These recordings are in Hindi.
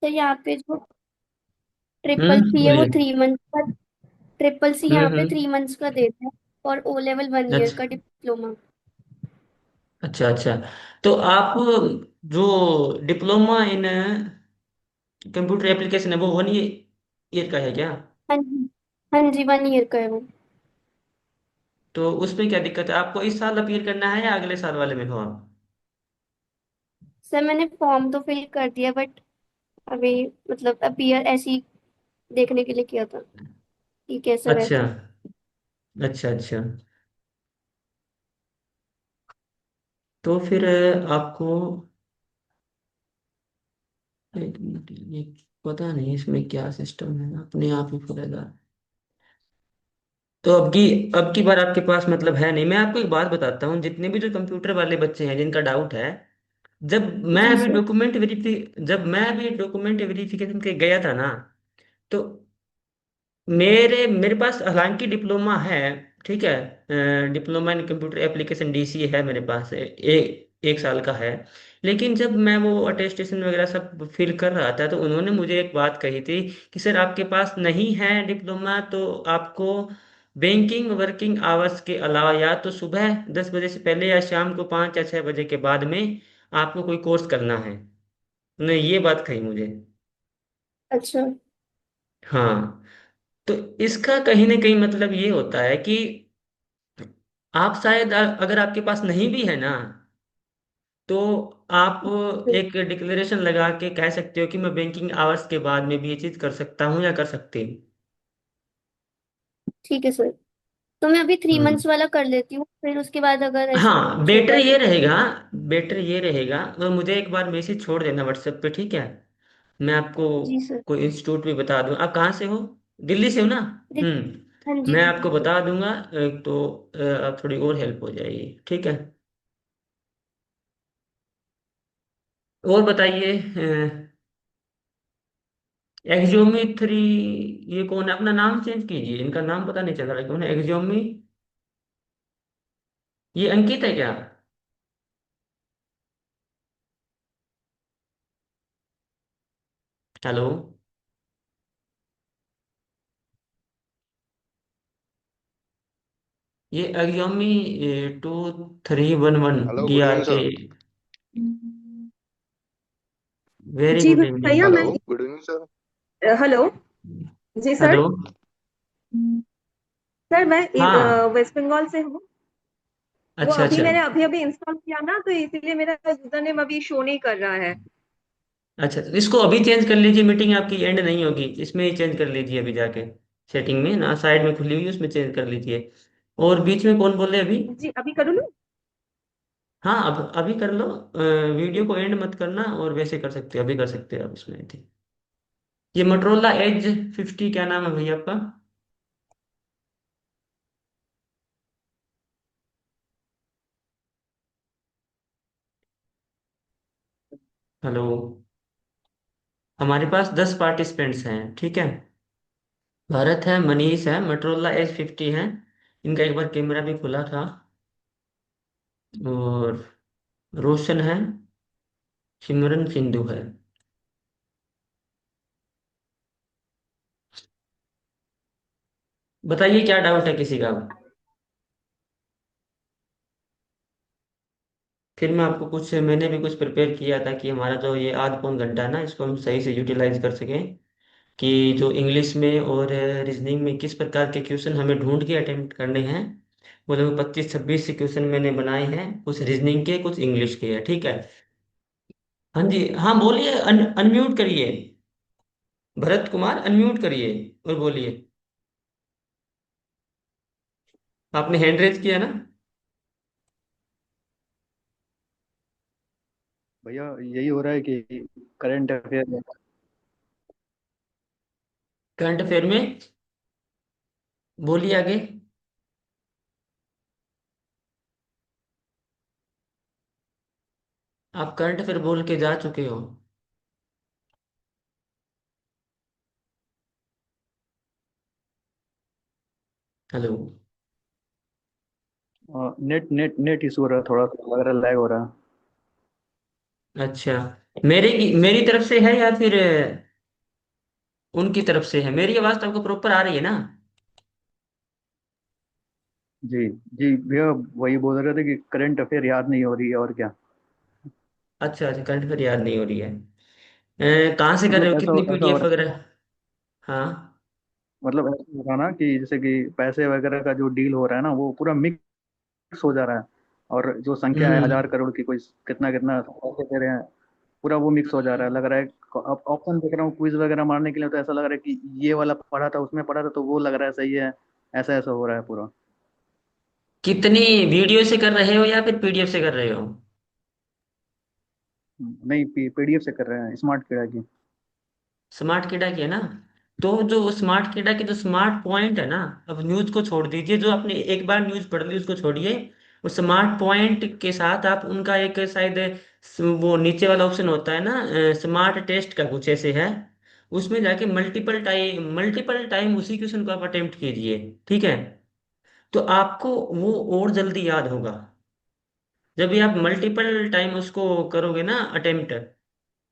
तो यहाँ पे जो ट्रिपल हम्म, सी है वो बोलिए। 3 मंथ का, ट्रिपल सी यहाँ पे हम्म। 3 मंथ्स का देते हैं। और ओ लेवल 1 ईयर अच्छा का डिप्लोमा। अच्छा अच्छा। तो आप जो डिप्लोमा इन कंप्यूटर एप्लीकेशन है वो 1 ईयर का है क्या? हाँ जी। हाँ जी, 1 ईयर का है वो। तो उसमें क्या दिक्कत है? आपको इस साल अपीयर करना है या अगले साल वाले में हो आप? सर मैंने फॉर्म तो फिल कर दिया, बट अभी मतलब अपीयर ऐसी देखने के लिए किया था कि कैसा अच्छा रहता है। अच्छा अच्छा। तो फिर आपको एक मिनट, ये पता नहीं इसमें क्या सिस्टम है, अपने आप ही खुलेगा। तो अब की बार आपके पास मतलब है नहीं। मैं आपको एक बात बताता हूँ, जितने भी जो कंप्यूटर वाले बच्चे हैं जिनका डाउट है, जब मैं जी अभी सर। डॉक्यूमेंट वेरिफिकेशन के गया था ना, तो मेरे पास हालांकि डिप्लोमा है, ठीक है, diploma in computer application DC है मेरे पास, 1 साल का है। लेकिन जब मैं वो अटेस्टेशन वगैरह सब फिल कर रहा था, तो उन्होंने मुझे एक बात कही थी कि सर आपके पास नहीं है डिप्लोमा, तो आपको बैंकिंग वर्किंग आवर्स के अलावा या तो सुबह 10 बजे से पहले या शाम को 5 या 6 बजे के बाद में आपको कोई कोर्स करना है। उन्होंने ये बात कही मुझे। अच्छा। हाँ। तो इसका कहीं ना कहीं मतलब ये होता है कि आप शायद अगर आपके पास नहीं भी है ना, तो आप एक डिक्लेरेशन लगा के कह सकते हो कि मैं बैंकिंग आवर्स के बाद में भी ये चीज कर सकता हूँ या कर सकती हूँ। ठीक है सर। तो मैं अभी थ्री हम्म। मंथ्स वाला कर लेती हूँ, फिर उसके बाद अगर ऐसा हाँ, कुछ होगा तो। बेटर ये रहेगा, और मुझे एक बार मैसेज छोड़ देना व्हाट्सएप पे, ठीक है? मैं आपको जी सर। कोई इंस्टीट्यूट भी बता दूँ। आप कहाँ से हो? दिल्ली से हो ना? हाँ जी, मैं दिल्ली आपको से। बता दूंगा, तो आप थोड़ी और हेल्प हो जाएगी, ठीक है? और बताइए, एक्सोमी 3, ये कौन है? अपना नाम चेंज कीजिए, इनका नाम पता नहीं चल रहा है कौन है एक्सोमी। ये अंकित है क्या? हेलो? ये एक्सोमी 2311 हेलो, डी गुड आर इवनिंग के। सर। वेरी जी गुड इवनिंग। भैया हेलो, मैं। Good evening sir. हेलो। जी सर। हेलो। सर मैं हाँ। वेस्ट बंगाल से हूँ। वो अच्छा अभी अच्छा मैंने अभी अभी इंस्टॉल किया ना, तो इसीलिए मेरा यूजर नेम अभी शो नहीं कर रहा है। अच्छा। तो इसको अभी चेंज कर लीजिए, मीटिंग आपकी एंड नहीं होगी, इसमें ही चेंज कर लीजिए अभी जाके। सेटिंग में ना, साइड में खुली हुई है, उसमें चेंज कर लीजिए। और बीच में कौन बोले अभी? जी अभी करूँ ना? हाँ, अब अभी कर लो। वीडियो को एंड मत करना, और वैसे कर सकते हो, अभी कर सकते हो आप इसमें, थी। ये मोटरोला एज 50, क्या नाम है भैया आपका? हेलो? हमारे पास 10 पार्टिसिपेंट्स हैं, ठीक है? भरत है, मनीष है, मोटरोला एज 50 है। इनका एक बार कैमरा भी खुला था। और रोशन है, सिमरन सिंधु है। बताइए क्या डाउट है किसी का? फिर मैं आपको कुछ, मैंने भी कुछ प्रिपेयर किया था कि हमारा जो ये आध पौन घंटा है ना, इसको हम सही से यूटिलाइज कर सकें। कि जो इंग्लिश में और रीजनिंग में किस प्रकार के क्वेश्चन हमें ढूंढ के अटेम्प्ट करने हैं। वो लगभग 25-26 से क्वेश्चन मैंने बनाए हैं, कुछ रीजनिंग के कुछ इंग्लिश के हैं, ठीक है? हाँ जी, हाँ बोलिए, अनम्यूट करिए। भरत कुमार, अनम्यूट करिए और बोलिए। आपने हैंड रेज किया ना? भैया यही हो रहा है कि करंट अफेयर। करंट अफेयर में बोलिए आगे। आप करंट अफेयर बोल के जा चुके हो। Hello? Net net net issue हो रहा है, थोड़ा सा लग रहा है, लैग हो रहा है। अच्छा, मेरी तरफ से है या फिर उनकी तरफ से है? मेरी आवाज तो आपको प्रॉपर आ रही है ना? जी जी भैया, वही बोल रहे थे कि करंट अफेयर याद नहीं हो रही है और क्या। अच्छा अच्छा, करंट फिर याद नहीं हो रही है। कहाँ से कर रहे मतलब हो, ऐसा कितनी ऐसा हो पीडीएफ रहा है, वगैरह? हाँ। मतलब ऐसा हो रहा ना कि जैसे कि पैसे वगैरह का जो डील हो रहा है ना, वो पूरा मिक्स हो जा रहा है। और जो संख्या है हम्म। 1000 करोड़ की, कोई कितना कितना पैसे दे रहे हैं, पूरा वो मिक्स हो जा रहा है। लग रहा है, अब ऑप्शन देख रहा हूँ क्विज वगैरह मारने के लिए, तो ऐसा लग रहा है कि ये वाला पढ़ा था उसमें पढ़ा था, तो वो लग रहा है सही है। ऐसा ऐसा हो रहा है पूरा। कितनी वीडियो से कर रहे हो या फिर पीडीएफ से कर रहे हो? नहीं, पीडीएफ से कर रहे हैं, स्मार्ट किड़ा की। स्मार्ट किडा की है ना? तो जो स्मार्ट किडा की जो स्मार्ट पॉइंट है ना, अब न्यूज को छोड़ दीजिए, जो आपने एक बार न्यूज पढ़ ली उसको छोड़िए। वो स्मार्ट पॉइंट के साथ आप उनका एक शायद वो नीचे वाला ऑप्शन होता है ना, स्मार्ट टेस्ट का कुछ ऐसे है। उसमें जाके मल्टीपल टाइम उसी क्वेश्चन को आप अटेम्प्ट कीजिए। ठीक है? तो आपको वो और जल्दी याद होगा। जब भी आप मल्टीपल टाइम उसको करोगे ना अटेम्प्ट,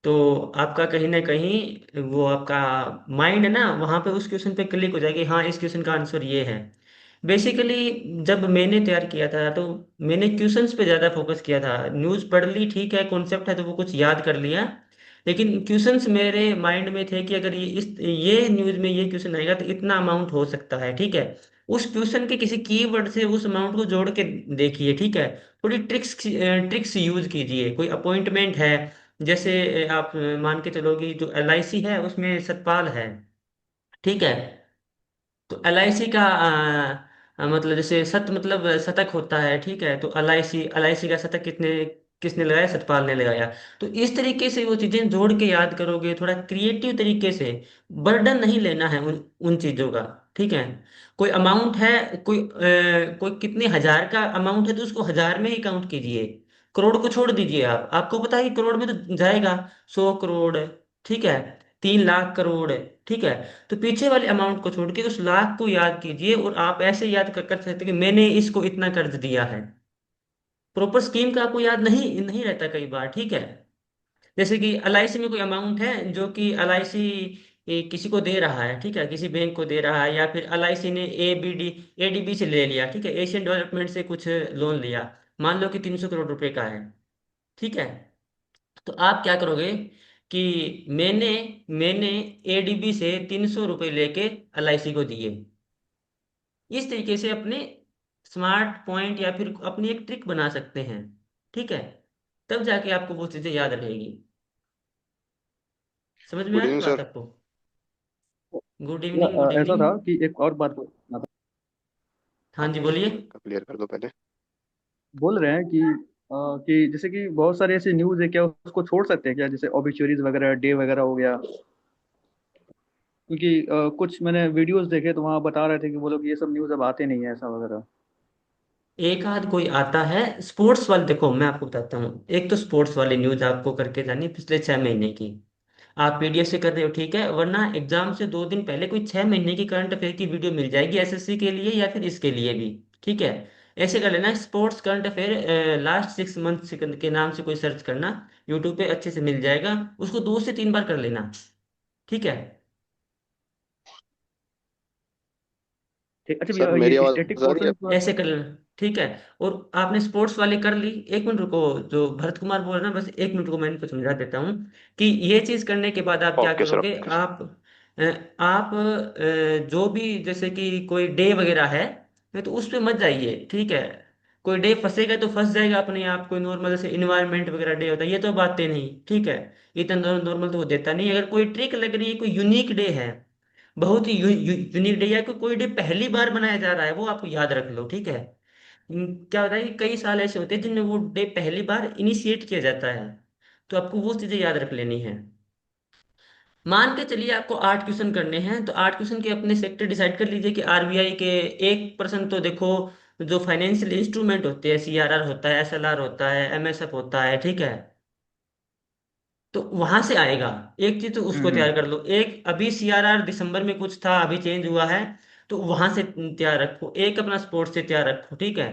तो आपका कहीं ना कहीं वो आपका माइंड है ना वहां पे उस क्वेश्चन पे क्लिक हो जाएगी, हाँ इस क्वेश्चन का आंसर ये है। बेसिकली जब मैंने तैयार किया था तो मैंने क्वेश्चंस पे ज्यादा फोकस किया था। न्यूज़ पढ़ ली, ठीक है, कॉन्सेप्ट है तो वो कुछ याद कर लिया, लेकिन क्वेश्चंस मेरे माइंड में थे कि अगर ये न्यूज़ में ये क्वेश्चन आएगा तो इतना अमाउंट हो सकता है। ठीक है? उस क्वेश्चन के किसी कीवर्ड से उस अमाउंट को जोड़ के देखिए। ठीक है? थोड़ी ट्रिक्स यूज कीजिए। कोई अपॉइंटमेंट है, जैसे आप मान के चलोगे जो एलआईसी है उसमें सतपाल है। ठीक है? तो एलआईसी का मतलब जैसे सत मतलब शतक होता है। ठीक है? तो एलआईसी एलआईसी का शतक कितने किसने लगाया? सतपाल ने लगाया। तो इस तरीके से वो चीजें जोड़ के याद करोगे, थोड़ा क्रिएटिव तरीके से। बर्डन नहीं लेना है उन उन चीजों का। ठीक है? कोई अमाउंट है, कोई कितने हजार का अमाउंट है तो उसको हजार में ही काउंट कीजिए। करोड़ को छोड़ दीजिए। आपको पता है कि करोड़ में तो जाएगा 100 करोड़। ठीक है? 3 लाख करोड़। ठीक है? तो पीछे वाले अमाउंट को छोड़ के उस लाख को याद कीजिए, और आप ऐसे याद कर सकते हैं कि मैंने इसको इतना कर्ज दिया है। प्रॉपर स्कीम का आपको याद नहीं नहीं रहता कई बार। ठीक है? जैसे कि एलआईसी में कोई अमाउंट है जो कि एलआईसी किसी को दे रहा है। ठीक है? किसी बैंक को दे रहा है, या फिर एलआईसी ने एडीबी से ले लिया। ठीक है? एशियन डेवलपमेंट से कुछ लोन लिया, मान लो कि 300 करोड़ रुपए का है। ठीक है? तो आप क्या करोगे कि मैंने मैंने एडीबी से 300 रुपये लेके एलआईसी को दिए। इस तरीके से अपने स्मार्ट पॉइंट या फिर अपनी एक ट्रिक बना सकते हैं। ठीक है? तब जाके आपको वो चीजें याद रहेगी। समझ में गुड आ रही इवनिंग बात सर। आपको? गुड इवनिंग, गुड ऐसा इवनिंग। था कि एक और बात बोलना था। हाँ जी, आपके बोलिए। डाउट का क्लियर कर दो पहले। बोल रहे हैं कि जैसे कि बहुत सारे ऐसे न्यूज़ है, क्या उसको छोड़ सकते हैं क्या, जैसे ओबिचुरीज वगैरह, डे वगैरह हो गया। क्योंकि कुछ मैंने वीडियोस देखे तो वहाँ बता रहे थे कि वो लोग ये सब न्यूज़ अब आते नहीं है ऐसा वगैरह। एक आध कोई आता है स्पोर्ट्स वाले। देखो मैं आपको बताता हूँ, एक तो स्पोर्ट्स वाली न्यूज आपको करके जानी पिछले 6 महीने की। आप पीडीएफ से कर रहे हो, ठीक है, वरना एग्जाम से 2 दिन पहले कोई 6 महीने की करंट अफेयर की वीडियो मिल जाएगी एसएससी के लिए या फिर इसके लिए भी। ठीक है? ऐसे कर लेना, sports current affair last 6 month के नाम से कोई सर्च करना, यूट्यूब पे अच्छे से मिल जाएगा। उसको 2 से 3 बार कर लेना। ठीक है? ठीक, अच्छा सर भैया, मेरी ये स्टैटिक आवाज आ रही है? पोर्शन ऐसे कर लेना। ठीक है? और आपने स्पोर्ट्स वाली कर ली, 1 मिनट रुको। जो भरत कुमार बोल रहे हैं, बस 1 मिनट को मैं इनको समझा देता हूँ कि ये चीज करने के बाद आप क्या ओके सर, करोगे। Okay sir. आप जो भी जैसे कि कोई डे वगैरह है, तो उस पे मत जाइए। ठीक है? कोई डे फंसेगा तो फंस जाएगा अपने आप। कोई नॉर्मल जैसे इन्वायरमेंट वगैरह डे होता है, ये तो बातें नहीं। ठीक है? इतना नॉर्मल तो वो देता नहीं। अगर कोई ट्रिक लग रही है, कोई यूनिक डे है, बहुत ही यूनिक डे, या कोई डे पहली बार बनाया जा रहा है, वो आपको याद रख लो। ठीक है? क्या होता है कि कई साल ऐसे होते हैं जिनमें वो डे पहली बार इनिशिएट किया जाता है, तो आपको वो चीजें याद रख लेनी है। मान के चलिए आपको 8 क्वेश्चन करने हैं, तो 8 क्वेश्चन के अपने सेक्टर डिसाइड कर लीजिए कि आरबीआई के 1%। तो देखो, जो फाइनेंशियल इंस्ट्रूमेंट होते हैं, सीआरआर होता है, एसएलआर होता है, एमएसएफ होता है। ठीक है? तो वहां से आएगा। एक चीज तो उसको तैयार हम्म। कर लो। एक अभी सीआरआर दिसंबर में कुछ था, अभी चेंज हुआ है, तो वहां से तैयार रखो। एक अपना स्पोर्ट्स से तैयार रखो। ठीक है?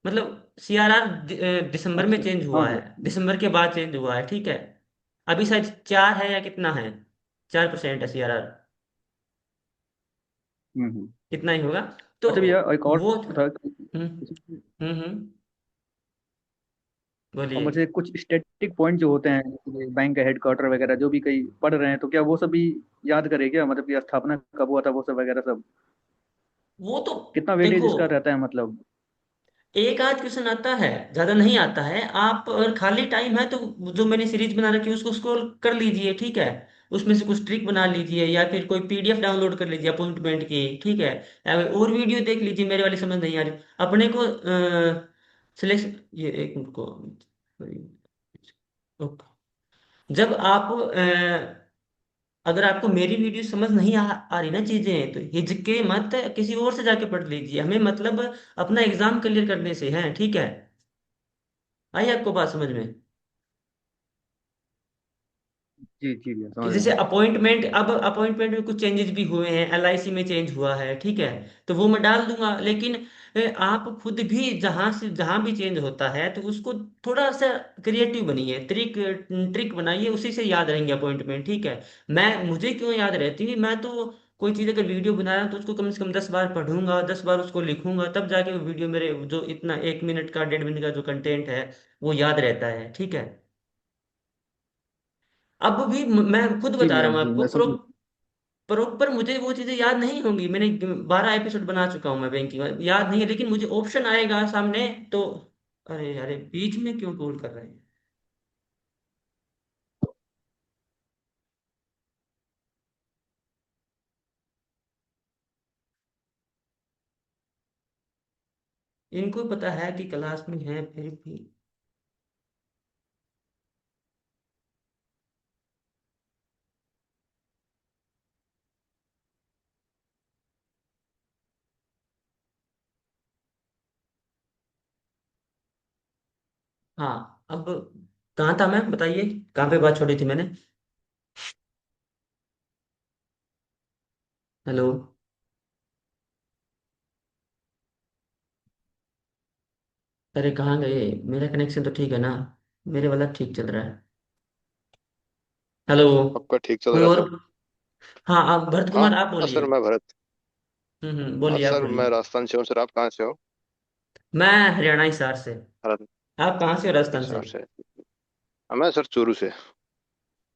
मतलब सीआरआर दिसंबर में अच्छा। चेंज हाँ हुआ है, हाँ। दिसंबर के बाद चेंज हुआ है, ठीक है। अभी शायद 4 है या कितना है, 4% है सीआरआर, हम्म। कितना ही होगा। तो अच्छा भैया, एक और वो था कि हम्म और बोलिए। मुझे कुछ स्टैटिक पॉइंट जो होते हैं, जैसे बैंक का हेडक्वार्टर वगैरह जो भी कहीं पढ़ रहे हैं, तो क्या वो सब भी याद करे क्या? मतलब कि स्थापना कब हुआ था वो सब वगैरह सब, वो तो कितना वेटेज देखो, इसका रहता है मतलब? एक आध क्वेश्चन आता है, ज्यादा नहीं आता है। आप अगर खाली टाइम है तो जो मैंने सीरीज बना रखी है उसको स्क्रॉल कर लीजिए, ठीक है। उसमें से कुछ ट्रिक बना लीजिए या फिर कोई पीडीएफ डाउनलोड कर लीजिए अपॉइंटमेंट की, ठीक है। या फिर और वीडियो देख लीजिए, मेरे वाली समझ नहीं आ रही अपने को। सिलेक्शन, ये एक मिनट को, ओके। जब आप अगर आपको मेरी वीडियो समझ नहीं आ रही ना चीजें, तो हिचके मत, किसी और से जाके पढ़ लीजिए। हमें मतलब अपना एग्जाम क्लियर करने से है, ठीक है। आई आपको बात समझ में? जी जी भैया, कि समझ रहा जैसे हूँ। अपॉइंटमेंट, अब अपॉइंटमेंट में कुछ चेंजेस भी हुए हैं, एलआईसी में चेंज हुआ है, ठीक है। तो वो मैं डाल दूंगा, लेकिन आप खुद भी जहां से जहां भी चेंज होता है तो उसको थोड़ा सा क्रिएटिव बनिए, ट्रिक ट्रिक बनाइए, उसी से याद रहेंगे अपॉइंटमेंट, ठीक है। मैं मुझे क्यों याद रहती है, मैं तो कोई चीज़ अगर वीडियो बना रहा हूं तो उसको कम से कम 10 बार पढ़ूंगा, 10 बार उसको लिखूंगा, तब जाके वो वीडियो मेरे जो इतना 1 मिनट का 1.5 मिनट का जो कंटेंट है वो याद रहता है, ठीक है। अब भी मैं खुद जी बता रहा भैया हूँ जी, आपको, मैं समझ। प्रॉपर मुझे वो चीजें याद नहीं होंगी। मैंने 12 एपिसोड बना चुका हूँ मैं बैंकिंग में, याद नहीं है, लेकिन मुझे ऑप्शन आएगा सामने तो। अरे अरे, बीच में क्यों कॉल कर रहे हैं? इनको पता है कि क्लास में है फिर भी। हाँ, अब कहाँ था मैं, बताइए कहाँ पे बात छोड़ी थी मैंने। हेलो। अरे कहाँ गए, मेरा कनेक्शन तो ठीक है ना, मेरे वाला ठीक चल रहा है। हेलो। आपका ठीक चल कोई रहा और? सर। हाँ, आप भरत हाँ कुमार आप हाँ बोलिए। सर, मैं भरत। हाँ बोलिए, आप सर, बोलिए। मैं राजस्थान से हूँ सर। आप कहाँ से हो? मैं हरियाणा हिसार से। भारत। आप कहाँ से हो, राजस्थान से? हिसार से। मैं सर चूरू से।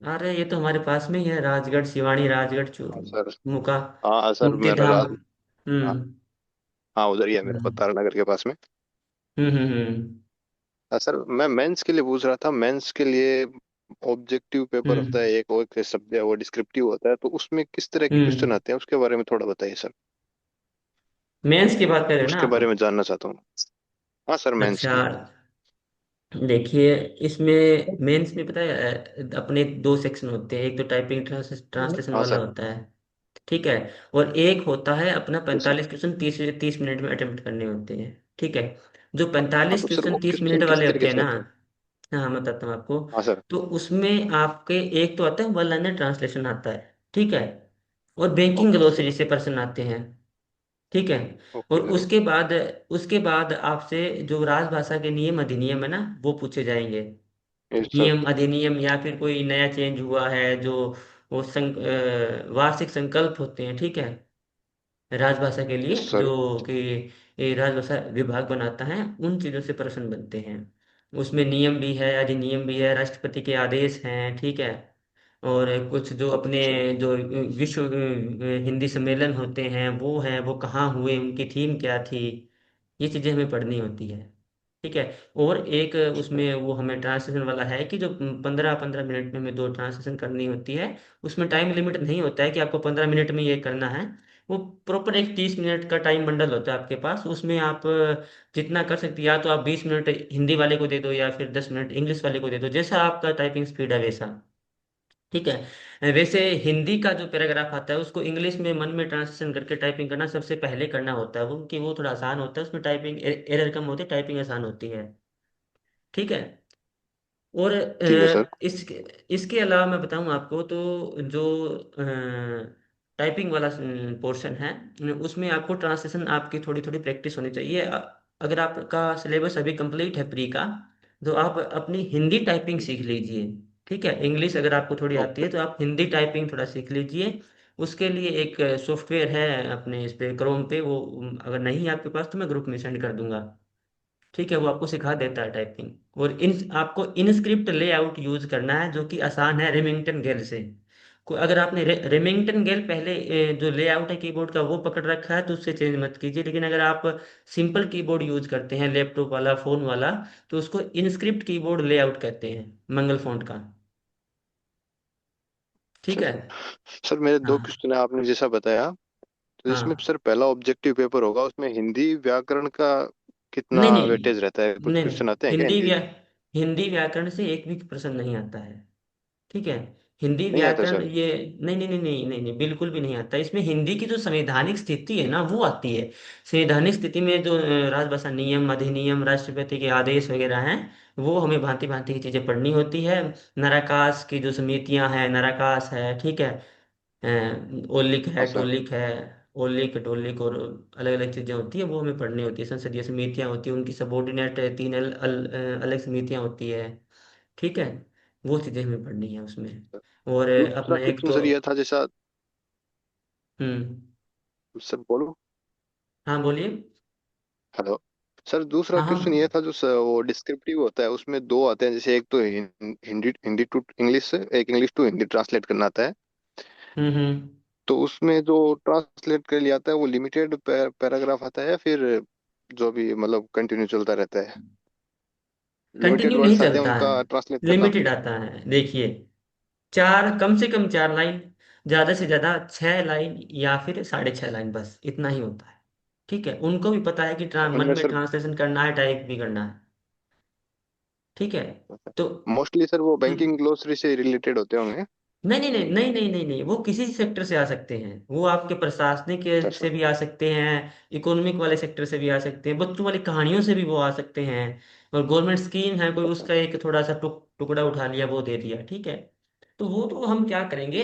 अरे ये तो हमारे पास में ही है, राजगढ़ सिवानी, राजगढ़ हाँ चूरू, सर। मुका, हाँ हाँ सर, मुक्ति मेरा धाम। हाँ हम्म हाँ, उधर ही है मेरा, हम्म तारा नगर के पास में। हम्म। हाँ सर, मैं मेंस के लिए पूछ रहा था। मेंस के लिए ऑब्जेक्टिव पेपर होता है हम्म एक, और एक सब्जेक्ट वो डिस्क्रिप्टिव होता है, तो उसमें किस तरह के क्वेश्चन हम्म। आते हैं उसके बारे में थोड़ा बताइए सर। मेंस की बात कर रहे हो ना उसके आप? बारे में जानना चाहता हूँ। हाँ सर, मेंस अच्छा, की। देखिए, इसमें मेंस में पता है अपने दो सेक्शन होते हैं, एक तो टाइपिंग ट्रांसलेशन हाँ वाला सर। होता है, ठीक है। और एक होता है अपना ओके सर। 45 क्वेश्चन 30 30 मिनट में अटेम्प्ट करने होते हैं, ठीक है। जो हाँ 45 तो सर, क्वेश्चन वो 30 मिनट क्वेश्चन किस वाले तरीके होते हैं से ना, आते हैं? हाँ मैं बताता हूँ आपको। हाँ सर। तो उसमें आपके एक तो आता है वन लाइनर ट्रांसलेशन आता है, ठीक है। और बैंकिंग ओके ग्लोसरी सर। से प्रश्न आते हैं, ठीक है। और ओके सर। उसके बाद आपसे जो राजभाषा के नियम अधिनियम है ना, वो पूछे जाएंगे। Yes sir. नियम अधिनियम या फिर कोई नया चेंज हुआ है जो, वो वार्षिक संकल्प होते हैं, ठीक है, राजभाषा के लिए यस सर। जो कि ये राजभाषा विभाग बनाता है, उन चीज़ों से प्रश्न बनते हैं। उसमें नियम भी है, अधिनियम भी है, राष्ट्रपति के आदेश हैं, ठीक है। और कुछ जो ओके अपने सर। जो विश्व हिंदी सम्मेलन होते हैं वो हैं, वो कहाँ हुए, उनकी थीम क्या थी, ये चीज़ें हमें पढ़नी होती है, ठीक है। और एक उसमें वो हमें ट्रांसलेशन वाला है कि जो 15 15 मिनट में हमें दो ट्रांसलेशन करनी होती है। उसमें टाइम लिमिट नहीं होता है कि आपको 15 मिनट में ये करना है। वो प्रॉपर एक 30 मिनट का टाइम बंडल होता है आपके पास, उसमें आप जितना कर सकते हैं, या तो आप 20 मिनट हिंदी वाले को दे दो या फिर 10 मिनट इंग्लिश वाले को दे दो, जैसा आपका टाइपिंग स्पीड है वैसा, ठीक है। वैसे हिंदी का जो पैराग्राफ आता है उसको इंग्लिश में मन में ट्रांसलेशन करके टाइपिंग करना सबसे पहले करना होता है, वो कि वो थोड़ा आसान होता है, उसमें टाइपिंग एरर कम होती है, टाइपिंग आसान होती है, ठीक है। और ठीक है सर। इसके इसके अलावा मैं बताऊं आपको तो, जो टाइपिंग वाला पोर्शन है, उसमें आपको ट्रांसलेशन आपकी थोड़ी थोड़ी प्रैक्टिस होनी चाहिए। अगर आपका सिलेबस अभी कंप्लीट है प्री का, तो आप अपनी हिंदी टाइपिंग सीख लीजिए। ठीक है, इंग्लिश अगर आपको थोड़ी आती है ओके तो आप हिंदी टाइपिंग थोड़ा सीख लीजिए। उसके लिए एक सॉफ्टवेयर है अपने इस पे क्रोम पे, वो अगर नहीं है आपके पास तो मैं ग्रुप में सेंड कर दूंगा। ठीक है, वो आपको सिखा देता है टाइपिंग। और इन आपको इनस्क्रिप्ट लेआउट यूज करना है, जो कि आसान है रेमिंगटन गेल से। अगर आपने रेमिंगटन गेल पहले जो लेआउट है कीबोर्ड का वो पकड़ रखा है तो उससे चेंज मत कीजिए। लेकिन अगर आप सिंपल कीबोर्ड यूज करते हैं, लैपटॉप वाला, फोन वाला, तो उसको इनस्क्रिप्ट कीबोर्ड लेआउट कहते हैं, मंगल फॉन्ट का। ठीक सर। है। सर मेरे दो हाँ क्वेश्चन है आपने जैसा बताया। तो इसमें हाँ। सर पहला ऑब्जेक्टिव पेपर होगा, उसमें हिंदी व्याकरण का कितना नहीं नहीं वेटेज रहता है? कुछ नहीं नहीं, क्वेश्चन आते हैं क्या हिंदी? हिंदी व्याकरण से एक भी प्रश्न नहीं आता है। ठीक है। हिंदी नहीं आता व्याकरण सर? ये नहीं नहीं नहीं नहीं नहीं नहीं, बिल्कुल भी नहीं आता। इसमें हिंदी की जो संवैधानिक स्थिति है ना वो आती है। संवैधानिक स्थिति में जो राजभाषा नियम, अधिनियम, राष्ट्रपति के आदेश वगैरह हैं, वो हमें भांति भांति की चीजें पढ़नी होती है। नराकास की जो समितियां हैं, नराकास है, ठीक है, ओलिक है, हाँ सर। टोलिक है, ओलिक टोलिक, और अलग अलग चीजें होती है, वो हमें पढ़नी होती है। संसदीय समितियां होती है, उनकी सबॉर्डिनेट तीन अलग समितियां होती है। ठीक है, वो चीजें हमें पढ़नी है उसमें। और दूसरा अपना एक क्वेश्चन तो सर ये था जैसा। हम्म। सर बोलो। हाँ बोलिए। हेलो। सर दूसरा हाँ हाँ। क्वेश्चन ये था जो वो डिस्क्रिप्टिव होता है, उसमें दो आते हैं, जैसे एक तो हिंदी हिंदी टू इंग्लिश, एक इंग्लिश टू हिंदी ट्रांसलेट करना आता है। हम्म। तो उसमें जो ट्रांसलेट के लिए आता है वो लिमिटेड पैराग्राफ आता है या फिर जो भी मतलब कंटिन्यू चलता रहता है? लिमिटेड कंटिन्यू नहीं वर्ड्स आते हैं चलता है, उनका ट्रांसलेट करना। लिमिटेड आता है। देखिए, चार, कम से कम 4 लाइन, ज्यादा से ज्यादा 6 लाइन, या फिर 6.5 लाइन, बस इतना ही होता है। ठीक है, उनको भी पता है कि मन उनमें में सर ट्रांसलेशन करना है, टाइप भी करना है। ठीक है। तो मोस्टली सर वो तो बैंकिंग ग्लोसरी से रिलेटेड होते होंगे। नहीं नहीं नहीं नहीं नहीं नहीं नहीं, वो किसी सेक्टर से आ सकते हैं। वो आपके प्रशासनिक अच्छा से सर। भी आ सकते हैं, इकोनॉमिक वाले सेक्टर से भी आ सकते हैं, बच्चों वाली कहानियों से भी वो आ सकते हैं। और गवर्नमेंट स्कीम है कोई, उसका एक थोड़ा सा टुकड़ा उठा लिया, वो दे दिया। ठीक है। तो वो तो हम क्या करेंगे,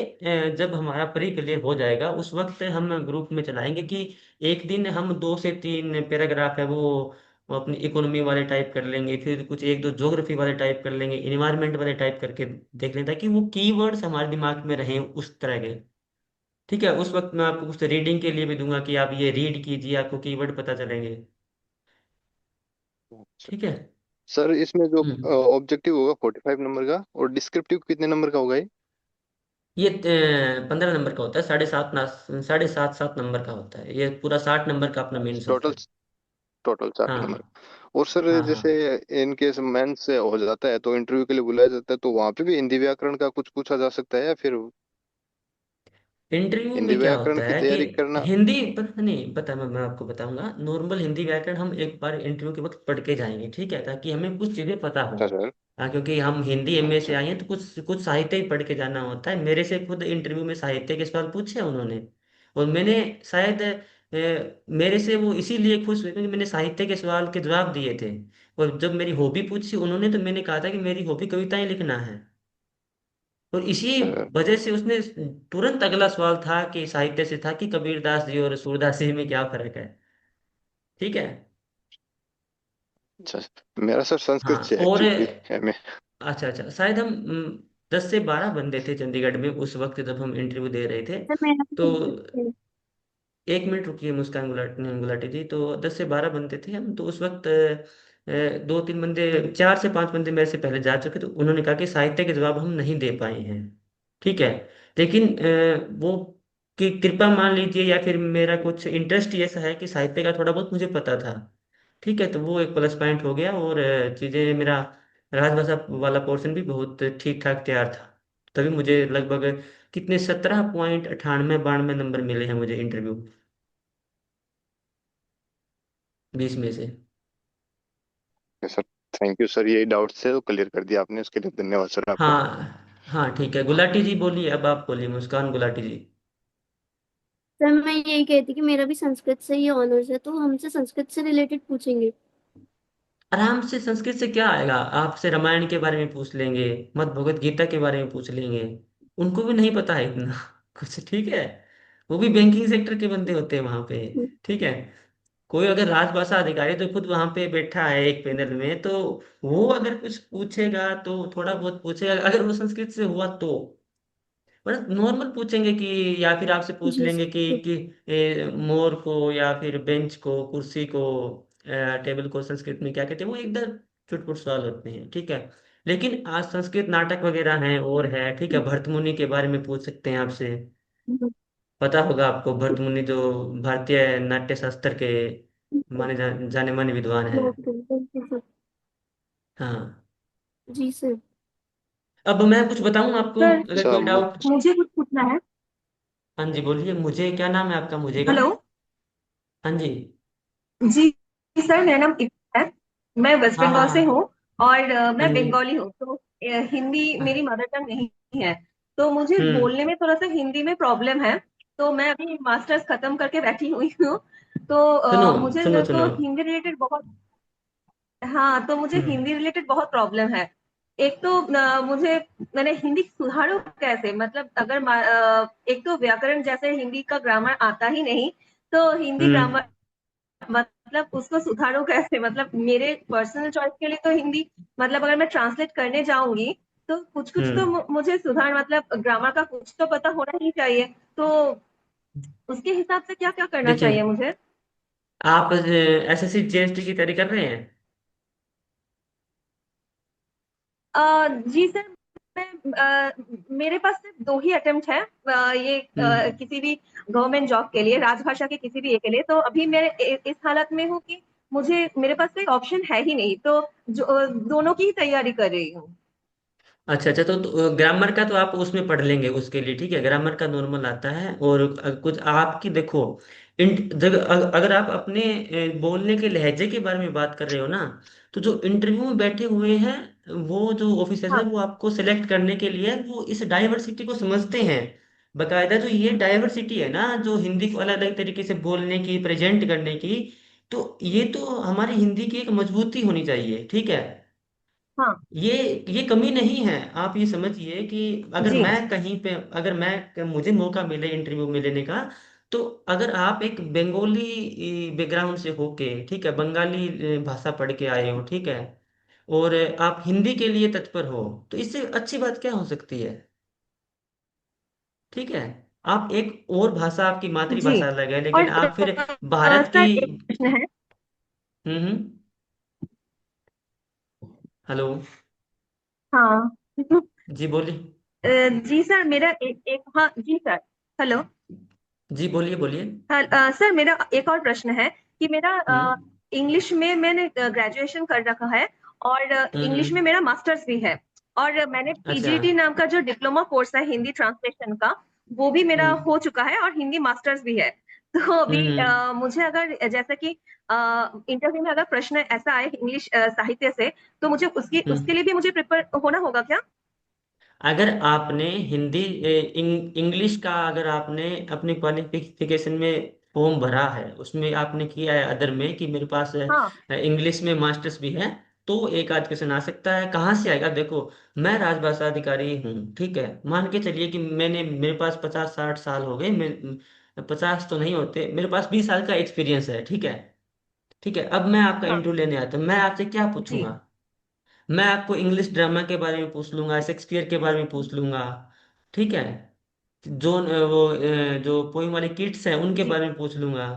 जब हमारा प्री क्लियर हो जाएगा उस वक्त हम ग्रुप में चलाएंगे कि एक दिन हम 2 से 3 पैराग्राफ है वो अपनी इकोनॉमी वाले टाइप कर लेंगे, फिर कुछ एक दो ज्योग्राफी वाले टाइप कर लेंगे, इन्वायरमेंट वाले टाइप करके देख लें, ताकि वो कीवर्ड्स हमारे दिमाग में रहें उस तरह के। ठीक है, उस वक्त मैं आपको कुछ रीडिंग के लिए भी दूंगा कि आप ये रीड कीजिए, आपको कीवर्ड पता चलेंगे। अच्छा। ठीक है। सर इसमें जो हम्म। ऑब्जेक्टिव होगा 45 नंबर का, और डिस्क्रिप्टिव कितने नंबर का होगा ये? ये 15 नंबर का होता है, 7.5 7 नंबर का होता है। ये पूरा 60 नंबर का अपना main total subject. Total 60 number. हाँ और सर हाँ हाँ। जैसे इन केस मेंस से हो जाता है तो इंटरव्यू के लिए बुलाया जाता है, तो वहां पे भी हिंदी व्याकरण का कुछ पूछा जा सकता है या फिर इंटरव्यू हिंदी में क्या व्याकरण होता की है कि तैयारी करना? हिंदी पर नहीं पता, मैं आपको बताऊंगा। नॉर्मल हिंदी व्याकरण हम एक बार इंटरव्यू के वक्त पढ़ के जाएंगे, ठीक है, ताकि हमें कुछ चीजें पता हो। अच्छा सर। हाँ, क्योंकि हम हिंदी एमए से अच्छा आए हैं तो कुछ कुछ साहित्य ही पढ़ के जाना होता है। मेरे से खुद इंटरव्यू में साहित्य के सवाल पूछे उन्होंने, और मैंने शायद मेरे से वो इसीलिए खुश हुए क्योंकि मैंने साहित्य के सवाल के जवाब दिए थे। और जब मेरी हॉबी पूछी उन्होंने तो मैंने कहा था कि मेरी हॉबी कविताएं लिखना है। और इसी अच्छा सर। वजह से उसने तुरंत अगला सवाल था कि साहित्य से था कि कबीरदास जी और सूरदास जी में क्या फर्क है। ठीक है। अच्छा मेरा सर संस्कृत हाँ से और एक्चुअली है मैं। अच्छा अच्छा, शायद हम 10 से 12 बंदे थे चंडीगढ़ में उस वक्त जब हम इंटरव्यू दे रहे थे। सर मेरा भी तो संस्कृत है। 1 मिनट रुकिए मुस्कान गुलाटी जी, तो 10 से 12 बंदे थे हम तो उस वक्त। 2 3 बंदे, 4 से 5 बंदे मेरे से पहले जा चुके, तो उन्होंने कहा कि साहित्य के जवाब हम नहीं दे पाए हैं। ठीक है। लेकिन वो कि कृपा मान लीजिए, या फिर मेरा कुछ इंटरेस्ट ही ऐसा है कि साहित्य का थोड़ा बहुत मुझे पता था। ठीक है, तो वो एक प्लस पॉइंट हो गया। और चीजें मेरा राजभाषा वाला पोर्शन भी बहुत ठीक ठाक तैयार था। तभी मुझे लगभग कितने 17.98 92 नंबर मिले हैं मुझे इंटरव्यू 20 में से। सर थैंक यू सर, ये डाउट से तो क्लियर कर दिया आपने, उसके लिए धन्यवाद सर आपका। हाँ हाँ ठीक है, गुलाटी जी बोलिए, अब आप बोलिए, मुस्कान गुलाटी जी। सर मैं यही कहती कि मेरा भी संस्कृत से ही ऑनर्स है, तो हमसे संस्कृत से रिलेटेड पूछेंगे। आराम से, संस्कृत से क्या आएगा, आपसे रामायण के बारे में पूछ लेंगे, मत भगवत गीता के बारे में पूछ लेंगे। उनको भी नहीं पता है इतना कुछ। ठीक है, वो भी बैंकिंग सेक्टर के बंदे होते हैं वहां पे। ठीक है। कोई अगर राजभाषा अधिकारी तो खुद वहां पे बैठा है एक पैनल में, तो वो अगर कुछ पूछेगा तो थोड़ा बहुत पूछेगा, अगर वो संस्कृत से हुआ तो, मतलब नॉर्मल पूछेंगे कि, या फिर आपसे पूछ जी लेंगे सर। कि मोर को या फिर बेंच को, कुर्सी को, टेबल को संस्कृत में क्या कहते हैं, वो एकदम चुटपुट सवाल होते हैं, ठीक है। लेकिन आज संस्कृत नाटक वगैरह हैं और है, ठीक है, भरत मुनि के बारे में पूछ सकते हैं आपसे। पता होगा आपको भरत मुनि जो भारतीय नाट्य शास्त्र के जाने माने विद्वान हैं। हाँ। जी सर। अब मैं कुछ बताऊं आपको, सर अगर अच्छा कोई डाउट। मुझे कुछ पूछना है। हाँ जी बोलिए, मुझे क्या नाम है आपका, मुझे का। हेलो। हाँ जी। जी सर, मेरा नाम इब्राहिम है। मैं वेस्ट हाँ हाँ बंगाल से हूँ। हाँ। और हाँ मैं जी। बंगाली हूँ, तो हिंदी मेरी हाँ। मदर टंग नहीं है। तो मुझे हम्म। बोलने में थोड़ा सा हिंदी में प्रॉब्लम है। तो मैं अभी मास्टर्स खत्म करके बैठी हुई हूँ। तो सुनो मुझे सुनो तो सुनो। हिंदी रिलेटेड बहुत, हाँ, तो मुझे हम्म हिंदी रिलेटेड बहुत प्रॉब्लम है। एक तो मुझे, मैंने हिंदी सुधारूं कैसे, मतलब अगर एक तो व्याकरण जैसे हिंदी का ग्रामर आता ही नहीं, तो हिंदी हम्म ग्रामर मतलब उसको सुधारूं कैसे, मतलब मेरे पर्सनल चॉइस के लिए तो हिंदी, मतलब अगर मैं ट्रांसलेट करने जाऊंगी तो कुछ कुछ तो हम्म। मुझे सुधार, मतलब ग्रामर का कुछ तो पता होना ही चाहिए। तो उसके हिसाब से क्या क्या करना देखिए, चाहिए मुझे? आप एसएससी जीएसटी की तैयारी कर रहे हैं। जी सर। मेरे पास सिर्फ दो ही अटेम्प्ट है, ये हम्म। किसी भी गवर्नमेंट जॉब के लिए, राजभाषा के किसी भी एक के लिए। तो अभी मैं इस हालत में हूँ कि मुझे, मेरे पास कोई ऑप्शन है ही नहीं, तो दोनों की ही तैयारी कर रही हूँ। अच्छा अच्छा, तो ग्रामर का तो आप उसमें पढ़ लेंगे उसके लिए, ठीक है, ग्रामर का नॉर्मल आता है। और कुछ आपकी देखो, अगर आप अपने बोलने के लहजे के बारे में बात कर रहे हो ना, तो जो इंटरव्यू में बैठे हुए हैं, वो जो ऑफिसर है, हाँ वो आपको सेलेक्ट करने के लिए वो इस डाइवर्सिटी को समझते हैं बकायदा। जो ये डाइवर्सिटी है ना, जो हिंदी को अलग अलग तरीके से बोलने की, प्रेजेंट करने की, तो ये तो हमारी हिंदी की एक मजबूती होनी चाहिए, ठीक है। हाँ। ये ये कमी नहीं है। आप ये समझिए कि अगर जी मैं कहीं पे, अगर मैं मुझे मौका मिले इंटरव्यू में लेने का, तो अगर आप एक बंगाली बैकग्राउंड से होके, ठीक है, बंगाली भाषा पढ़ के आए हो, ठीक है, और आप हिंदी के लिए तत्पर हो, तो इससे अच्छी बात क्या हो सकती है, ठीक है। आप एक और भाषा, आपकी जी। मातृभाषा अलग है, और लेकिन आप फिर भारत की। सर एक प्रश्न है। हम्म। हेलो। हाँ। जी बोलिए। जी सर, मेरा एक हाँ जी सर। हेलो। जी बोलिए बोलिए। सर मेरा एक और प्रश्न है कि मेरा हम्म इंग्लिश में मैंने ग्रेजुएशन कर रखा है, और इंग्लिश में हम्म। मेरा मास्टर्स भी है। और मैंने अच्छा। पीजीटी नाम का जो डिप्लोमा कोर्स है हिंदी ट्रांसलेशन का, वो भी मेरा हम्म हो चुका है, और हिंदी मास्टर्स भी है। तो अभी हम्म। मुझे अगर जैसे कि इंटरव्यू में अगर प्रश्न ऐसा आए इंग्लिश साहित्य से, तो मुझे उसकी उसके हम्म। लिए भी मुझे प्रिपेयर होना होगा क्या? अगर आपने हिंदी इंग्लिश का, अगर आपने अपनी क्वालिफिकेशन में फॉर्म भरा है, उसमें आपने किया है अदर में कि मेरे पास हाँ। इंग्लिश में मास्टर्स भी है, तो एक आध क्वेश्चन आ सकता है। कहाँ से आएगा, देखो, मैं राजभाषा अधिकारी हूँ, ठीक है, मान के चलिए कि मेरे पास 50-60 साल हो गए, मैं 50 तो नहीं होते, मेरे पास 20 साल का एक्सपीरियंस है, ठीक है। ठीक है, अब मैं आपका हाँ। इंटरव्यू लेने आता हूँ, मैं आपसे क्या जी। पूछूंगा। मैं आपको इंग्लिश ड्रामा के बारे में पूछ लूंगा, शेक्सपियर के बारे में पूछ लूंगा, ठीक है, जो पोइम वाले किट्स हैं उनके जी। बारे में पूछ लूंगा।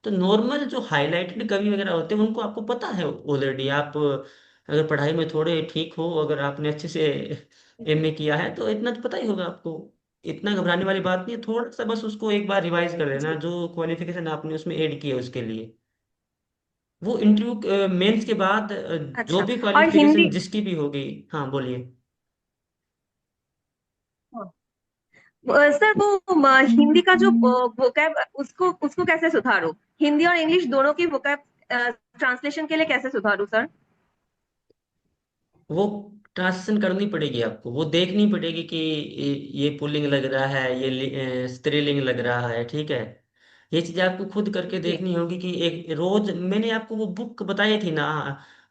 तो नॉर्मल जो हाईलाइटेड कवि वगैरह होते हैं उनको आपको पता है ऑलरेडी। आप अगर पढ़ाई में थोड़े ठीक हो, अगर आपने अच्छे से एमए किया है, तो इतना तो पता ही होगा आपको। इतना घबराने वाली बात नहीं है, थोड़ा सा बस उसको एक बार रिवाइज कर लेना, जी। जो क्वालिफिकेशन आपने उसमें ऐड की है उसके लिए। वो इंटरव्यू मेंस के बाद जो अच्छा। भी और हिंदी, क्वालिफिकेशन जिसकी भी होगी। हाँ बोलिए। सर वो हिंदी का जो वोकैब, उसको उसको कैसे सुधारूं? हिंदी और इंग्लिश दोनों की वोकैब ट्रांसलेशन के लिए कैसे सुधारूं सर? वो ट्रांसलेशन करनी पड़ेगी आपको, वो देखनी पड़ेगी कि ये पुल्लिंग लग रहा है, ये स्त्रीलिंग लग रहा है, ठीक है। ये चीजें आपको खुद करके जी। देखनी होगी कि एक रोज, मैंने आपको वो बुक बताई थी ना,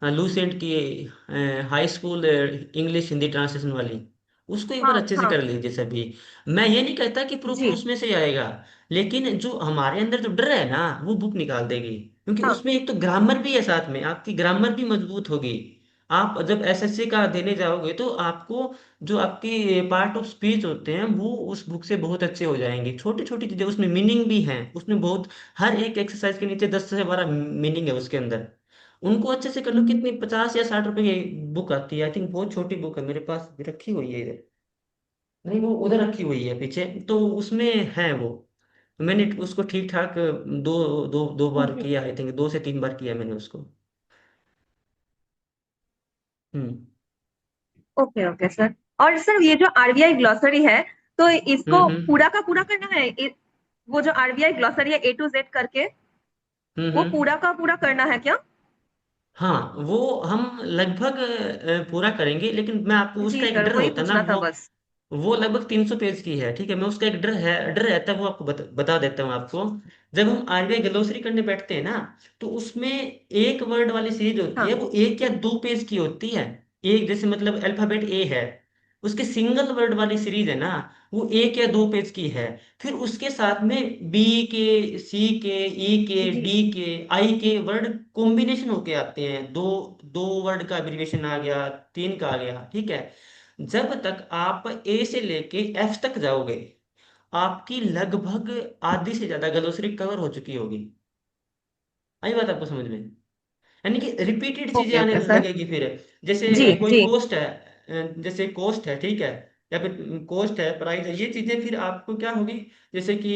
लूसेंट की, high school English Hindi translation वाली, उसको एक बार हाँ अच्छे से हाँ। कर लीजिए सभी। मैं ये नहीं कहता कि प्रूफ जी। उसमें से आएगा, लेकिन जो हमारे अंदर जो डर है ना वो बुक निकाल देगी, क्योंकि हाँ उसमें एक तो ग्रामर भी है, साथ में आपकी ग्रामर भी मजबूत होगी। आप जब एसएससी का देने जाओगे तो आपको जो आपकी पार्ट ऑफ स्पीच होते हैं वो उस बुक से बहुत अच्छे हो जाएंगे। छोटी छोटी चीजें उसमें मीनिंग भी हैं, उसमें बहुत, हर एक एक्सरसाइज के नीचे 10 से 12 मीनिंग है उसके अंदर। उनको अच्छे से कर लो। कितनी 50 या 60 रुपए की बुक आती है, आई थिंक बहुत छोटी बुक है, मेरे पास भी रखी हुई है इधर। नहीं, वो उधर रखी हुई है पीछे, तो उसमें है वो। मैंने उसको ठीक ठाक दो दो दो बार जी। किया, आई थिंक 2 से 3 बार किया मैंने उसको। हम्म। Okay okay sir. और सर ये जो आरबीआई ग्लॉसरी है, तो इसको हम्म। पूरा का पूरा करना है? वो जो आरबीआई ग्लॉसरी है A to Z करके, वो हम्म। पूरा का पूरा करना है क्या? हाँ, वो हम लगभग पूरा करेंगे, लेकिन मैं आपको, जी उसका एक सर, डर वही होता है ना, पूछना था बस। वो लगभग 300 पेज की है, ठीक है। मैं उसका एक डर रहता है, वो आपको बता देता हूँ आपको। जब हम आरबीआई ग्लोसरी करने बैठते हैं ना, तो उसमें एक वर्ड वाली सीरीज होती है, हाँ। वो 1 या 2 पेज की होती है। एक जैसे मतलब अल्फाबेट ए है, उसके सिंगल वर्ड वाली सीरीज है ना, वो 1 या 2 पेज की है। फिर उसके साथ में बी के, सी के, ई के, जी। डी के, आई के वर्ड कॉम्बिनेशन होके आते हैं। दो दो वर्ड का एब्रिविएशन आ गया, 3 का आ गया, ठीक है। जब तक आप ए से लेके एफ तक जाओगे, आपकी लगभग आधी से ज्यादा ग्लोसरी कवर हो चुकी होगी। आई बात आपको समझ में? यानी कि रिपीटेड चीजें ओके आने ओके सर। लगेगी फिर। जैसे जी कोई जी। कोस्ट है, जैसे कोस्ट है, ठीक है, या फिर कोस्ट है, प्राइस है, ये चीजें फिर आपको क्या होगी। जैसे कि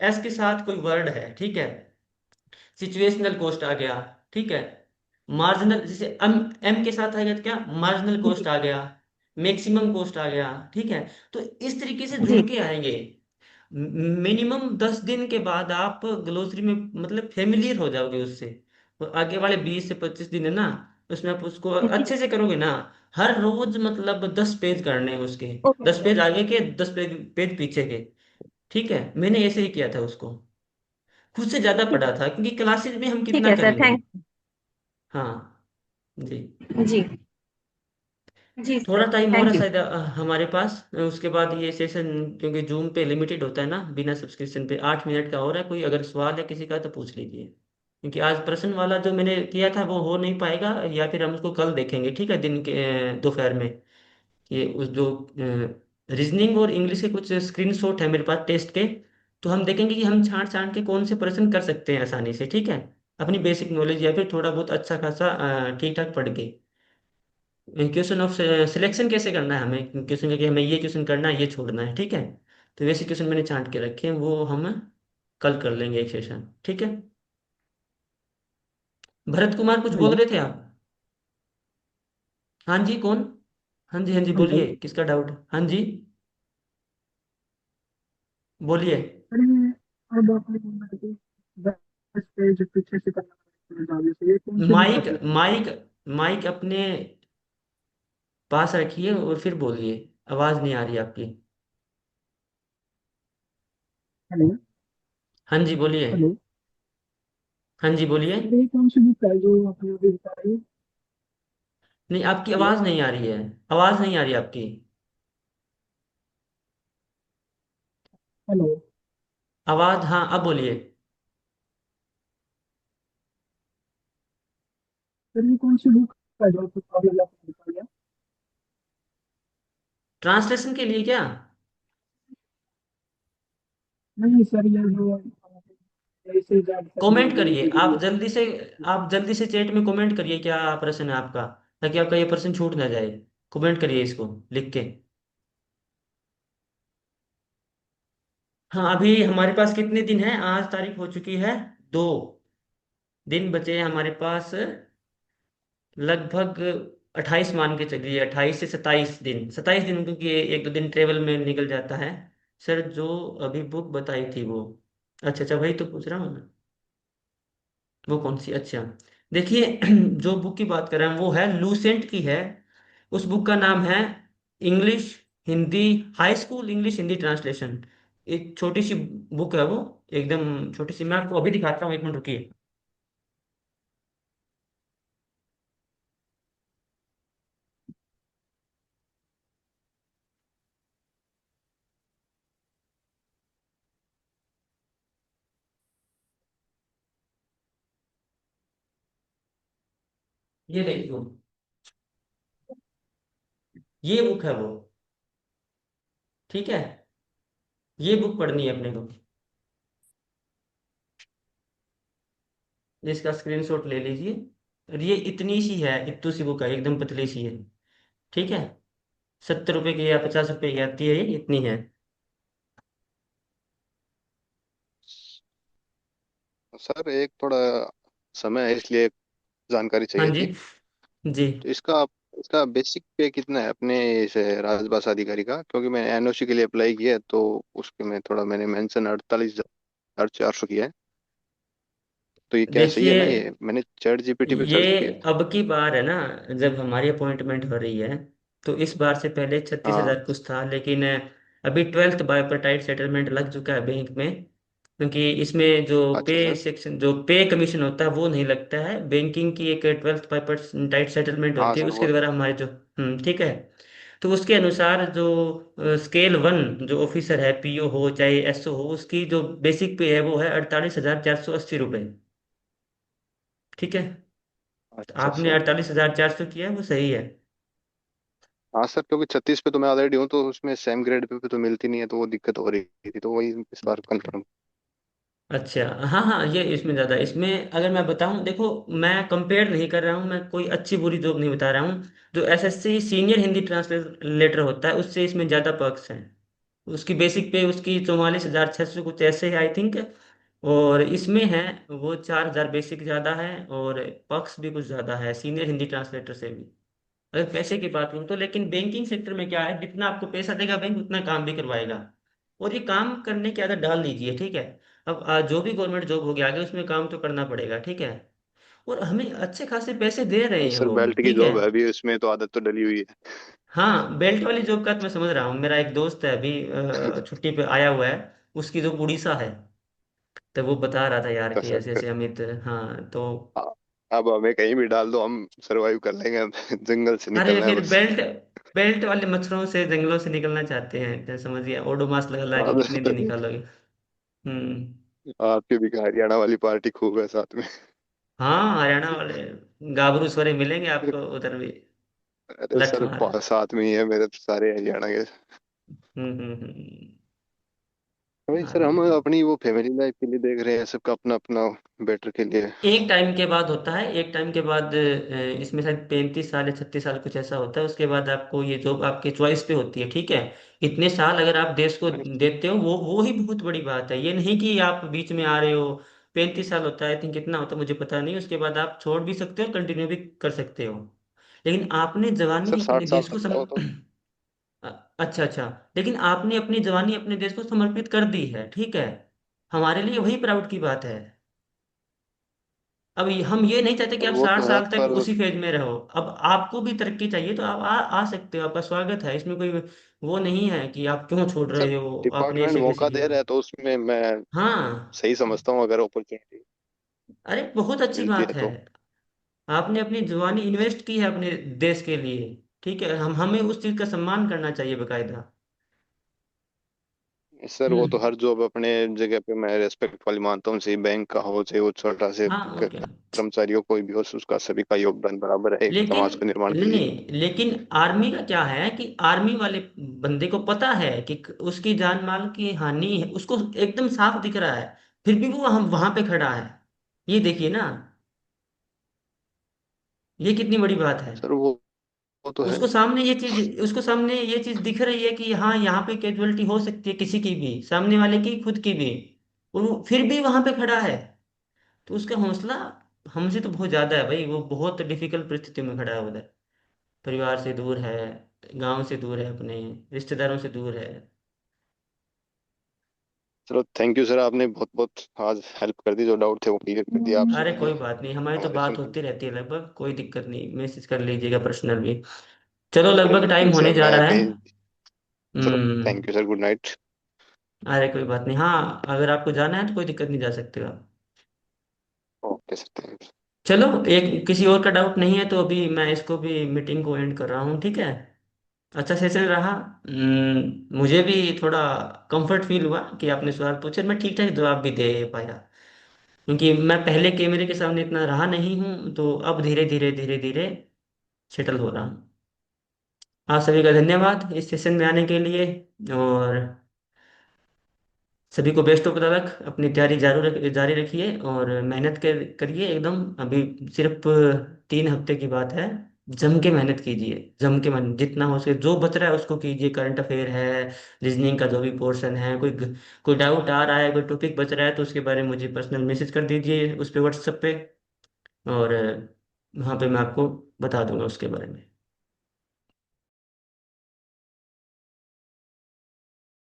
एस के साथ कोई वर्ड है, ठीक है, सिचुएशनल कोस्ट आ गया, ठीक है। मार्जिनल, जैसे एम, एम के साथ आएगा तो क्या, मार्जिनल कोस्ट जी आ गया, मैक्सिमम कोस्ट आ गया, ठीक है। तो इस तरीके से जुड़ जी। के आएंगे। मिनिमम 10 दिन के बाद आप ग्लोसरी में मतलब फेमिलियर हो जाओगे उससे। तो आगे वाले 20 से 25 दिन है ना, उसमें आप उसको जी। अच्छे से करोगे ना। हर रोज मतलब 10 पेज करने हैं उसके, ओके 10 पेज सर। आगे के, 10 पेज पीछे के, ठीक है। मैंने ऐसे ही किया था उसको, खुद से ज्यादा पढ़ा था, क्योंकि क्लासेस में हम ठीक कितना है सर, करेंगे। थैंक। हाँ जी। जी। जी थोड़ा सर, टाइम और है थैंक यू। शायद हमारे पास, उसके बाद ये सेशन, क्योंकि जूम पे लिमिटेड होता है ना, बिना सब्सक्रिप्शन पे 8 मिनट का हो रहा है। कोई अगर सवाल है किसी का तो पूछ लीजिए, क्योंकि आज प्रश्न वाला जो मैंने किया था वो हो नहीं पाएगा, या फिर हम उसको कल देखेंगे, ठीक है, दिन के दोपहर में। ये उस जो रीजनिंग और इंग्लिश के कुछ स्क्रीनशॉट है मेरे पास टेस्ट के, तो हम देखेंगे कि हम छांट छांट के कौन से प्रश्न कर सकते हैं आसानी से, ठीक है, अपनी बेसिक नॉलेज या फिर थोड़ा बहुत अच्छा खासा ठीक ठाक पढ़ के। क्वेश्चन ऑफ सिलेक्शन कैसे करना है हमें, क्वेश्चन का कि हमें ये क्वेश्चन करना है, ये छोड़ना है, ठीक है। तो वैसे क्वेश्चन मैंने छांट के रखे हैं, वो हम कल कर लेंगे एक सेशन, ठीक है। भरत कुमार कुछ बोल हेलो। रहे थे आप? हाँ जी, कौन? हाँ जी, हाँ जी, हेलो। बोलिए, किसका डाउट? हाँ जी, बोलिए। अरे, अब आपने बोला कि 10 पेज पीछे से करना है आगे से, ये कौन सी बुक माइक है? माइक माइक अपने पास रखिए और फिर बोलिए, आवाज नहीं आ रही आपकी। हेलो। हाँ जी, बोलिए। हेलो। हाँ जी, बोलिए। अरे, ये कौन सी बुक है जो आपने अभी बताई? नहीं, आपकी हेलो। आवाज नहीं आ रही है, आवाज नहीं आ रही आपकी। हेलो। आवाज, हाँ, अब बोलिए। सर, ये कौन सी बुक है जो अभी आपने बताया? ट्रांसलेशन के लिए क्या? नहीं सर, ये जो ऐसे जाट करना कमेंट है करिए इसके आप लिए। जल्दी से, आप जल्दी से चैट में कमेंट करिए क्या प्रश्न है आपका, ताकि आपका ये प्रश्न छूट ना जाए। कमेंट करिए इसको लिख के। हाँ, अभी हमारे पास कितने दिन है, आज तारीख हो चुकी है 2 दिन बचे हैं हमारे पास, लगभग 28 मान के चलिए, 28 से 27 दिन, 27 दिन, क्योंकि ये 1 2 दिन ट्रेवल में निकल जाता है। सर जो अभी बुक बताई थी वो, अच्छा अच्छा, वही तो पूछ रहा हूँ मैं। वो कौन सी, अच्छा, देखिए जो बुक की बात कर रहे हैं वो है लूसेंट की है। उस बुक का नाम है English Hindi, high school English Hindi translation. एक छोटी सी बुक है वो, एकदम छोटी सी। मैं आपको अभी दिखाता हूँ, 1 मिनट रुकिए। ये देखियो, ये बुक है वो। ठीक है, ये बुक पढ़नी है अपने को। इसका स्क्रीनशॉट ले लीजिए। और ये इतनी सी है, इतनी सी बुक है, एकदम पतली सी है। ठीक है, 70 रुपए की या 50 रुपए की आती है, ये इतनी है। सर एक थोड़ा समय है इसलिए जानकारी हाँ चाहिए जी। थी। जी। तो इसका इसका बेसिक पे कितना है अपने इस राजभाषा अधिकारी का, क्योंकि मैंने एनओसी के लिए अप्लाई किया है तो उसके में थोड़ा मैंने मेंशन 48,400 किया है। तो ये क्या सही है देखिए, ना? ये मैंने चैट जीपीटी पे सर्च ये किया। अब की बार है ना, जब हमारी अपॉइंटमेंट हो रही है, तो इस बार से पहले छत्तीस हाँ। हजार कुछ था, लेकिन अभी 12th बायपर्टाइट सेटलमेंट लग चुका है बैंक में। क्योंकि इसमें जो अच्छा पे सर। सेक्शन, जो पे कमीशन होता है वो नहीं लगता है। बैंकिंग की एक 12th बायपर्टाइट सेटलमेंट हाँ होती है, सर उसके वो। द्वारा हमारे जो ठीक है। तो उसके अनुसार जो स्केल 1 जो ऑफिसर है, पीओ हो चाहे एसओ हो, उसकी जो बेसिक पे है वो है 48,480 रुपये। ठीक है, तो अच्छा आपने सर। 48,400 किया है, वो सही है। हाँ सर, क्योंकि 36 पे तो मैं ऑलरेडी हूँ, तो उसमें सेम ग्रेड पे तो मिलती नहीं है, तो वो दिक्कत हो रही थी, तो वही इस बार कंफर्म। अच्छा, हाँ हाँ, ये इसमें ज़्यादा, इसमें अगर मैं बताऊं, देखो, मैं कंपेयर नहीं कर रहा हूँ, मैं कोई अच्छी बुरी जॉब नहीं बता रहा हूँ। जो एसएससी सीनियर हिंदी ट्रांसलेटर होता है, उससे इसमें ज़्यादा पर्क्स हैं। उसकी बेसिक पे उसकी 44,600 कुछ ऐसे है, आई थिंक। और इसमें है वो 4,000 बेसिक ज़्यादा है, और पर्क्स भी कुछ ज़्यादा है सीनियर हिंदी ट्रांसलेटर से भी, अगर पैसे की बात करूँ तो। लेकिन बैंकिंग सेक्टर में क्या है, जितना आपको पैसा देगा बैंक, उतना काम भी करवाएगा। और ये काम करने की आदत डाल लीजिए, ठीक है। अब जो भी गवर्नमेंट जॉब होगी आगे, उसमें काम तो करना पड़ेगा, ठीक है। और हमें अच्छे खासे पैसे दे रहे हैं सर वो, बेल्ट की ठीक है। जॉब है अभी, उसमें तो आदत तो डली हुई हाँ, बेल्ट वाली जॉब का तो मैं समझ रहा हूँ। मेरा एक दोस्त है, अभी है। छुट्टी पे आया हुआ है, उसकी जो उड़ीसा है। तो वो बता रहा था यार तो कि सर ऐसे ऐसे अमित, हाँ तो। अब हमें कहीं भी डाल दो, हम सरवाइव कर लेंगे। अब जंगल से अरे निकलना है फिर बस। बेल्ट बेल्ट वाले मच्छरों से, जंगलों से निकलना चाहते हैं तो समझिए, ओडोमास लगा लगा के अब कितने दिन निकालोगे। हम्म। आपकी भी हरियाणा वाली पार्टी खूब है साथ में। हाँ, हरियाणा वाले गाबरू स्वरे मिलेंगे आपको उधर भी। अरे सर लठमार। साथ में ही है मेरे तो सारे हरियाणा के। वही सर, हम हाँ, अपनी वो फैमिली लाइफ के लिए देख रहे हैं, सबका अपना अपना बेटर के लिए। एक टाइम के बाद होता है, एक टाइम के बाद इसमें शायद 35 साल या 36 साल कुछ ऐसा होता है, उसके बाद आपको ये जॉब आपके चॉइस पे होती है, ठीक है। इतने साल अगर आप देश को देते हो, वो ही बहुत बड़ी बात है। ये नहीं कि आप बीच में आ रहे हो। 35 साल होता है, आई थिंक कितना होता है मुझे पता नहीं, उसके बाद आप छोड़ भी सकते हो, कंटिन्यू भी कर सकते हो। लेकिन आपने सर जवानी अपने 60 साल देश को तक का हो तो। अच्छा अच्छा। लेकिन आपने अपनी जवानी अपने देश को समर्पित कर दी है, ठीक है। हमारे लिए वही प्राउड की बात है। अब हम ये नहीं चाहते कि सर आप वो 60 तो है साल तक पर उसी फेज में रहो। अब आपको भी तरक्की चाहिए तो आप आ सकते हो, आपका स्वागत है इसमें। कोई वो नहीं है कि आप क्यों छोड़ सर रहे हो, आपने डिपार्टमेंट ऐसे कैसे मौका दे किया। रहा है तो उसमें मैं हाँ, सही समझता हूँ, अगर अपॉर्चुनिटी अरे बहुत अच्छी मिलती बात है है। तो। आपने अपनी जवानी इन्वेस्ट की है अपने देश के लिए, ठीक है। हमें उस चीज का सम्मान करना चाहिए बकायदा। सर वो तो हम्म। हर जॉब अपने जगह पे मैं रेस्पेक्ट वाली मानता हूँ, चाहे बैंक का हो चाहे वो छोटा से हाँ, और क्या। कर्मचारी हो, कोई भी हो, उसका सभी का योगदान बराबर है एक लेकिन समाज के निर्माण के नहीं लिए। नहीं, लेकिन आर्मी का क्या है कि आर्मी वाले बंदे को पता है कि उसकी जान माल की हानि है, उसको एकदम साफ दिख रहा है, फिर भी वो हम वहां पे खड़ा है। ये देखिए ना, ये कितनी बड़ी बात है। सर वो तो है। उसको सामने ये चीज दिख रही है कि हाँ, यहाँ पे कैजुअलिटी हो सकती है, किसी की भी, सामने वाले की, खुद की भी। और वो फिर भी वहां पे खड़ा है। तो उसका हौसला हमसे तो बहुत ज्यादा है भाई। वो बहुत डिफिकल्ट परिस्थिति में खड़ा है उधर, परिवार से दूर है, गांव से दूर है, अपने रिश्तेदारों से दूर है। चलो थैंक यू सर, आपने बहुत बहुत आज हेल्प कर दी, जो डाउट थे वो क्लियर कर दिया आपसे अरे मैंने। कोई बात नहीं, हमारी तो हमारे बात सर होती रहती है लगभग, कोई दिक्कत नहीं, मैसेज कर लीजिएगा पर्सनल भी। चलो, लगभग टाइम बिल्कुल होने सर, जा मैं रहा है। कहीं। चलो hmm. Thank you sir, good night. अरे कोई बात नहीं, हाँ, अगर आपको जाना है तो कोई दिक्कत नहीं, जा सकते हो आप। ओके सर, थैंक चलो, एक किसी और का डाउट नहीं है तो अभी मैं इसको भी, मीटिंग को एंड कर रहा हूँ, ठीक है। अच्छा सेशन रहा। मुझे भी थोड़ा कंफर्ट फील हुआ कि आपने सवाल पूछे, मैं ठीक ठाक जवाब भी दे पाया। क्योंकि मैं पहले कैमरे के सामने इतना रहा नहीं हूँ, तो अब धीरे धीरे धीरे धीरे सेटल हो रहा हूँ। आप सभी का धन्यवाद इस सेशन में आने के लिए, और सभी को बेस्ट ऑफ लक। अपनी तैयारी जारी रखिए और मेहनत करिए एकदम। अभी सिर्फ 3 हफ्ते की बात है। जम के मेहनत कीजिए, जम के मन जितना हो सके जो बच रहा है उसको कीजिए। करंट अफेयर है, रीजनिंग का जो भी पोर्शन है, कोई डाउट आ रहा है, कोई टॉपिक बच रहा है, तो उसके बारे में मुझे पर्सनल मैसेज कर दीजिए उस पे, व्हाट्सएप पे। और वहाँ पे मैं आपको बता दूंगा उसके बारे में।